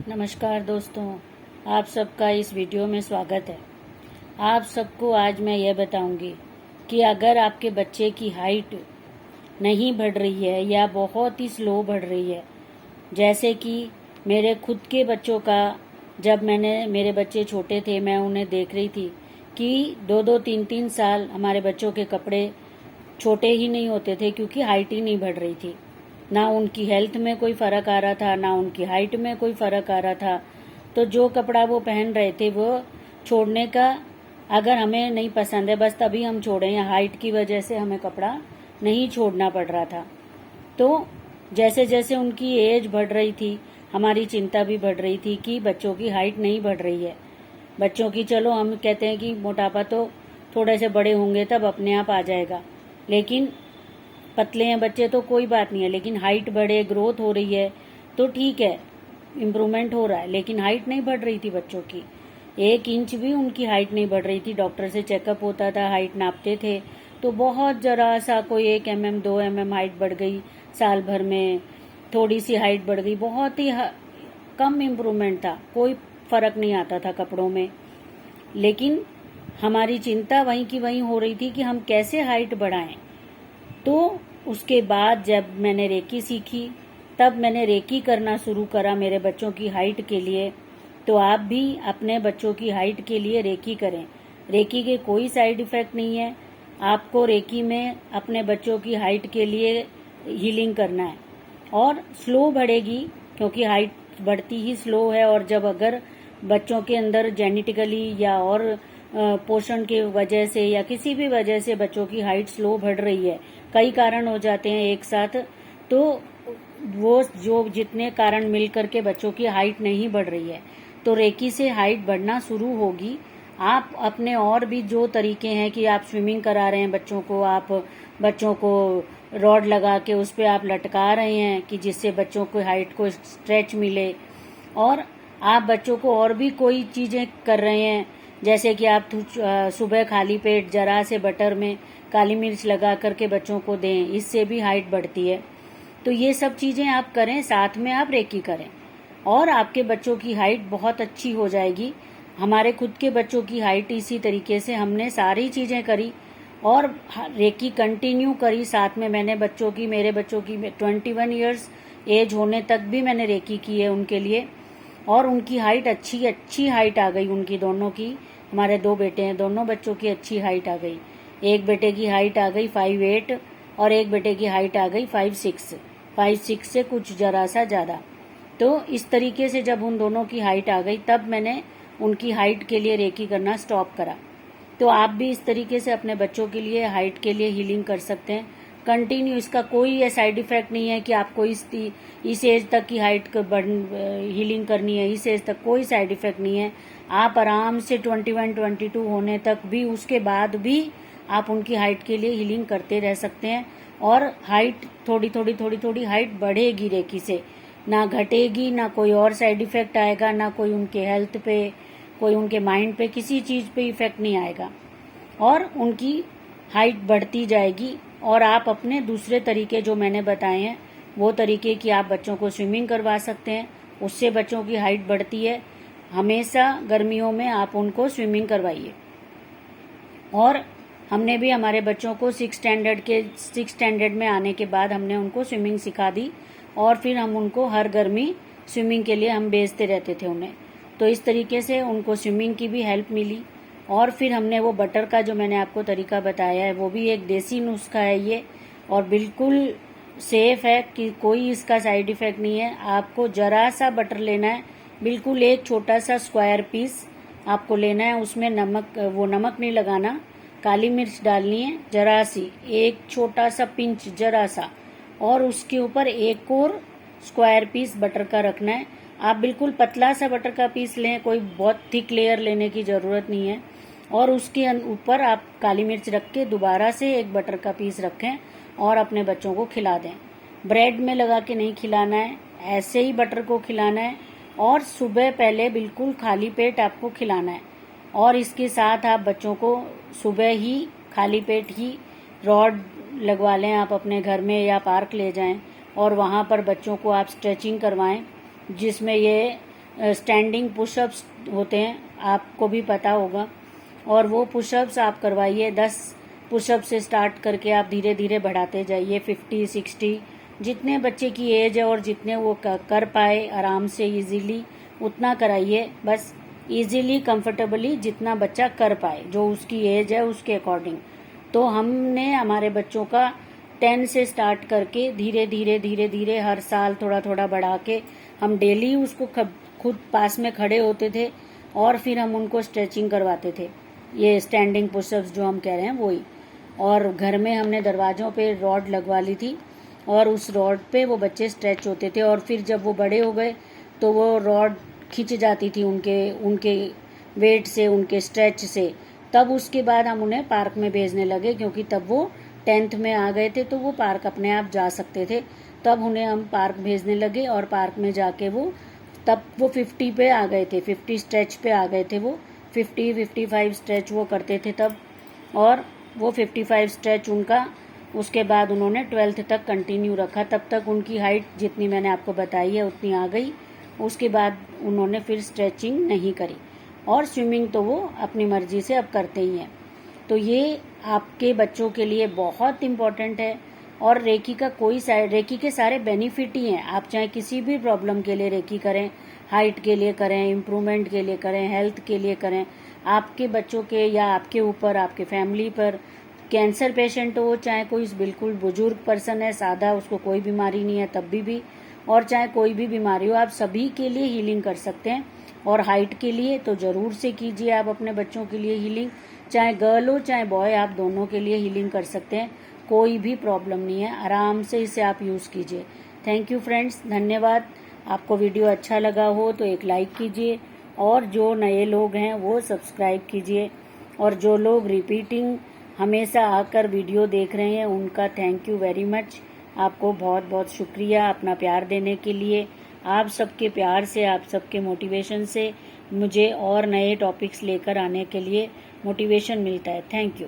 नमस्कार दोस्तों, आप सबका इस वीडियो में स्वागत है। आप सबको आज मैं ये बताऊंगी कि अगर आपके बच्चे की हाइट नहीं बढ़ रही है या बहुत ही स्लो बढ़ रही है, जैसे कि मेरे खुद के बच्चों का, जब मेरे बच्चे छोटे थे मैं उन्हें देख रही थी कि 2-2, 3-3 साल हमारे बच्चों के कपड़े छोटे ही नहीं होते थे क्योंकि हाइट ही नहीं बढ़ रही थी। ना उनकी हेल्थ में कोई फ़र्क आ रहा था, ना उनकी हाइट में कोई फ़र्क आ रहा था। तो जो कपड़ा वो पहन रहे थे वो छोड़ने का, अगर हमें नहीं पसंद है बस तभी हम छोड़ें, या हाइट की वजह से हमें कपड़ा नहीं छोड़ना पड़ रहा था। तो जैसे जैसे उनकी एज बढ़ रही थी, हमारी चिंता भी बढ़ रही थी कि बच्चों की हाइट नहीं बढ़ रही है। बच्चों की, चलो हम कहते हैं कि मोटापा तो थोड़े से बड़े होंगे तब अपने आप आ जाएगा, लेकिन पतले हैं बच्चे तो कोई बात नहीं है, लेकिन हाइट बढ़े, ग्रोथ हो रही है तो ठीक है, इम्प्रूवमेंट हो रहा है। लेकिन हाइट नहीं बढ़ रही थी बच्चों की, 1 इंच भी उनकी हाइट नहीं बढ़ रही थी। डॉक्टर से चेकअप होता था, हाइट नापते थे तो बहुत जरा सा कोई 1 mm 2 mm हाइट बढ़ गई, साल भर में थोड़ी सी हाइट बढ़ गई, बहुत ही कम इम्प्रूवमेंट था, कोई फर्क नहीं आता था कपड़ों में। लेकिन हमारी चिंता वहीं की वहीं हो रही थी कि हम कैसे हाइट बढ़ाएं। तो उसके बाद जब मैंने रेकी सीखी, तब मैंने रेकी करना शुरू करा मेरे बच्चों की हाइट के लिए। तो आप भी अपने बच्चों की हाइट के लिए रेकी करें। रेकी के कोई साइड इफ़ेक्ट नहीं है। आपको रेकी में अपने बच्चों की हाइट के लिए हीलिंग करना है, और स्लो बढ़ेगी क्योंकि हाइट बढ़ती ही स्लो है। और जब अगर बच्चों के अंदर जेनेटिकली या और पोषण की वजह से या किसी भी वजह से बच्चों की हाइट स्लो बढ़ रही है, कई कारण हो जाते हैं एक साथ, तो वो जो जितने कारण मिल करके बच्चों की हाइट नहीं बढ़ रही है, तो रेकी से हाइट बढ़ना शुरू होगी। आप अपने और भी जो तरीके हैं कि आप स्विमिंग करा रहे हैं बच्चों को, आप बच्चों को रॉड लगा के उस पर आप लटका रहे हैं कि जिससे बच्चों को हाइट को स्ट्रेच मिले, और आप बच्चों को और भी कोई चीज़ें कर रहे हैं, जैसे कि आप सुबह खाली पेट जरा से बटर में काली मिर्च लगा करके बच्चों को दें, इससे भी हाइट बढ़ती है। तो ये सब चीज़ें आप करें, साथ में आप रेकी करें, और आपके बच्चों की हाइट बहुत अच्छी हो जाएगी। हमारे खुद के बच्चों की हाइट इसी तरीके से हमने सारी चीज़ें करी और रेकी कंटिन्यू करी। साथ में मैंने मेरे बच्चों की 21 ईयर्स एज होने तक भी मैंने रेकी की है उनके लिए, और उनकी हाइट अच्छी हाइट आ गई उनकी दोनों की। हमारे 2 बेटे हैं, दोनों बच्चों की अच्छी हाइट आ गई। एक बेटे की हाइट आ गई 5'8" और एक बेटे की हाइट आ गई 5'6" से कुछ जरा सा ज़्यादा। तो इस तरीके से जब उन दोनों की हाइट आ गई, तब मैंने उनकी हाइट के लिए रेकी करना स्टॉप करा। तो आप भी इस तरीके से अपने बच्चों के लिए हाइट के लिए हीलिंग कर सकते हैं कंटिन्यू। इसका कोई ये साइड इफेक्ट नहीं है कि आपको इस एज तक की हाइट हीलिंग करनी है, इस एज तक कोई साइड इफेक्ट नहीं है। आप आराम से 21-22 होने तक भी, उसके बाद भी आप उनकी हाइट के लिए हीलिंग करते रह सकते हैं, और हाइट थोड़ी हाइट बढ़ेगी रेकी से, ना घटेगी, ना कोई और साइड इफेक्ट आएगा, ना कोई उनके हेल्थ पे, कोई उनके माइंड पे, किसी चीज़ पे इफेक्ट नहीं आएगा, और उनकी हाइट बढ़ती जाएगी। और आप अपने दूसरे तरीके जो मैंने बताए हैं वो तरीके कि आप बच्चों को स्विमिंग करवा सकते हैं, उससे बच्चों की हाइट बढ़ती है। हमेशा गर्मियों में आप उनको स्विमिंग करवाइए। और हमने भी हमारे बच्चों को 6 स्टैंडर्ड में आने के बाद हमने उनको स्विमिंग सिखा दी, और फिर हम उनको हर गर्मी स्विमिंग के लिए हम भेजते रहते थे उन्हें। तो इस तरीके से उनको स्विमिंग की भी हेल्प मिली। और फिर हमने वो बटर का जो मैंने आपको तरीका बताया है, वो भी एक देसी नुस्खा है ये, और बिल्कुल सेफ है कि कोई इसका साइड इफेक्ट नहीं है। आपको जरा सा बटर लेना है, बिल्कुल एक छोटा सा स्क्वायर पीस आपको लेना है, उसमें नमक नहीं लगाना, काली मिर्च डालनी है जरा सी, एक छोटा सा पिंच जरा सा, और उसके ऊपर एक और स्क्वायर पीस बटर का रखना है। आप बिल्कुल पतला सा बटर का पीस लें, कोई बहुत थिक लेयर लेने की ज़रूरत नहीं है। और उसके ऊपर आप काली मिर्च रख के दोबारा से एक बटर का पीस रखें और अपने बच्चों को खिला दें। ब्रेड में लगा के नहीं खिलाना है, ऐसे ही बटर को खिलाना है, और सुबह पहले बिल्कुल खाली पेट आपको खिलाना है। और इसके साथ आप बच्चों को सुबह ही खाली पेट ही रॉड लगवा लें, आप अपने घर में या पार्क ले जाएं, और वहाँ पर बच्चों को आप स्ट्रेचिंग करवाएं, जिसमें ये स्टैंडिंग पुशअप्स होते हैं, आपको भी पता होगा, और वो पुशअप्स आप करवाइए। 10 पुशअप से स्टार्ट करके आप धीरे धीरे बढ़ाते जाइए, 50, 60, जितने बच्चे की एज है और जितने वो कर पाए आराम से इजीली उतना कराइए। बस इजीली कंफर्टेबली जितना बच्चा कर पाए, जो उसकी एज है उसके अकॉर्डिंग। तो हमने हमारे बच्चों का 10 से स्टार्ट करके धीरे धीरे हर साल थोड़ा थोड़ा बढ़ा के हम डेली उसको खुद पास में खड़े होते थे और फिर हम उनको स्ट्रेचिंग करवाते थे। ये स्टैंडिंग पुशअप्स जो हम कह रहे हैं वही। और घर में हमने दरवाजों पे रॉड लगवा ली थी और उस रॉड पे वो बच्चे स्ट्रेच होते थे, और फिर जब वो बड़े हो गए तो वो रॉड खिंच जाती थी उनके वेट से, उनके स्ट्रेच से। तब उसके बाद हम उन्हें पार्क में भेजने लगे, क्योंकि तब वो 10th में आ गए थे तो वो पार्क अपने आप जा सकते थे। तब उन्हें हम पार्क भेजने लगे और पार्क में जाके तब वो 50 पे आ गए थे, 50 स्ट्रेच पे आ गए थे। वो 55 स्ट्रेच वो करते थे तब, और वो 55 स्ट्रेच उनका उसके बाद उन्होंने 12th तक कंटिन्यू रखा। तब तक उनकी हाइट जितनी मैंने आपको बताई है उतनी आ गई। उसके बाद उन्होंने फिर स्ट्रेचिंग नहीं करी, और स्विमिंग तो वो अपनी मर्जी से अब करते ही हैं। तो ये आपके बच्चों के लिए बहुत इम्पोर्टेंट है। और रेकी के सारे बेनिफिट ही हैं। आप चाहे किसी भी प्रॉब्लम के लिए रेकी करें, हाइट के लिए करें, इम्प्रूवमेंट के लिए करें, हेल्थ के लिए करें, आपके बच्चों के या आपके ऊपर, आपके फैमिली पर, कैंसर पेशेंट हो, चाहे कोई बिल्कुल बुजुर्ग पर्सन है, सादा, उसको कोई बीमारी नहीं है तब भी, और चाहे कोई भी बीमारी हो, आप सभी के लिए हीलिंग कर सकते हैं। और हाइट के लिए तो ज़रूर से कीजिए आप अपने बच्चों के लिए हीलिंग, चाहे गर्ल हो चाहे बॉय, आप दोनों के लिए हीलिंग कर सकते हैं। कोई भी प्रॉब्लम नहीं है, आराम से इसे आप यूज़ कीजिए। थैंक यू फ्रेंड्स, धन्यवाद। आपको वीडियो अच्छा लगा हो तो एक लाइक कीजिए, और जो नए लोग हैं वो सब्सक्राइब कीजिए, और जो लोग रिपीटिंग हमेशा आकर वीडियो देख रहे हैं उनका थैंक यू वेरी मच। आपको बहुत बहुत शुक्रिया अपना प्यार देने के लिए। आप सबके प्यार से, आप सबके मोटिवेशन से मुझे और नए टॉपिक्स लेकर आने के लिए मोटिवेशन मिलता है। Thank you.